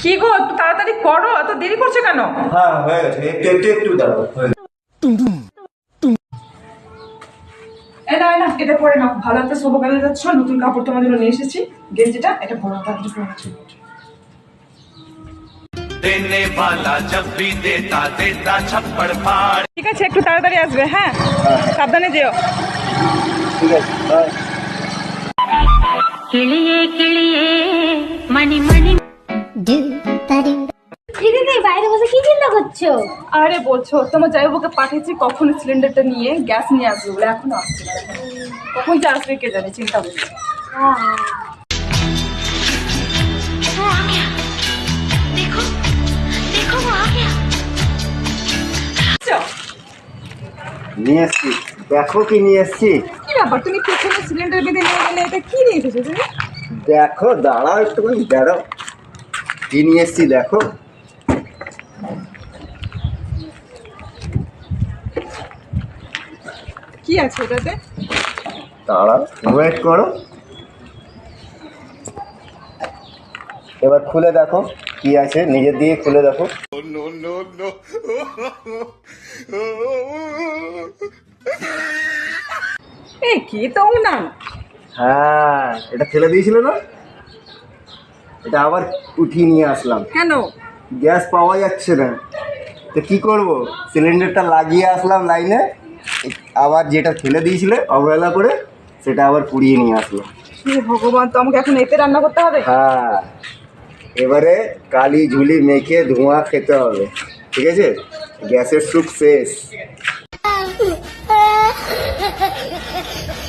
কি গো, একটু তাড়াতাড়ি করো, এত দেরি করছো কেন? হ্যাঁ হয়ে গেছে, একটু দাঁড়াও। এ না না, এটা পরে নাও, ভালো একটা শোভা কাজে যাচ্ছ, নতুন কাপড় তোমার জন্য নিয়ে এসেছি, গেঞ্জিটা এটা পরো, তাড়াতাড়ি পরে নাও। देने वाला जब भी देता देता छप्पड़ फाड़। ঠিক আছে, একটু তাড়াতাড়ি আসবে, হ্যাঁ সাবধানে যেও। ঠিক আছে, হ্যাঁ। কিলিয়ে কিলিয়ে মানি মানি দিদি বাইরে বসে কি চিন্তা করছো? আরে বলছো তোমার জামাইবাবুকে পাঠিয়েছি কখন সিলিন্ডারটা নিয়ে গ্যাস নিয়ে আসবে বলে, এখনো আসছে না। কখন যে আসবে কে জানে, চিন্তা করছি। वो आ गया, देखो देखो वो आ गया। নিয়ে এসছি, দেখো কি নিয়ে এসছি। কি ব্যাপার, তুমি পেছনে সিলিন্ডার বেঁধে নিয়ে গেলে, এটা কি নিয়ে এসেছো তুমি? দেখো, দাঁড়াও একটুখানি, দাঁড়াও, কি নিয়ে এসছি দেখো। কি আছে এটাতে? দাঁড়াও, ওয়েট করো, এবার খুলে দেখো কি আছে, নিজের দিয়ে খুলে দেখো। এ কি তো না। হ্যাঁ, এটা ফেলে দিয়েছিল না, এটা আবার উঠিয়ে নিয়ে আসলাম। কেন? গ্যাস পাওয়া যাচ্ছে না, তো কি করব, সিলিন্ডারটা লাগিয়ে আসলাম লাইনে, আবার যেটা ফেলে দিয়েছিলে অবহেলা করে সেটা আবার পুড়িয়ে নিয়ে আসলাম। হে ভগবান, তো আমাকে এখন এতে রান্না করতে হবে? হ্যাঁ, এবারে কালি ঝুলি মেখে ধোঁয়া খেতে হবে, ঠিক আছে, গ্যাসের সুখ শেষ।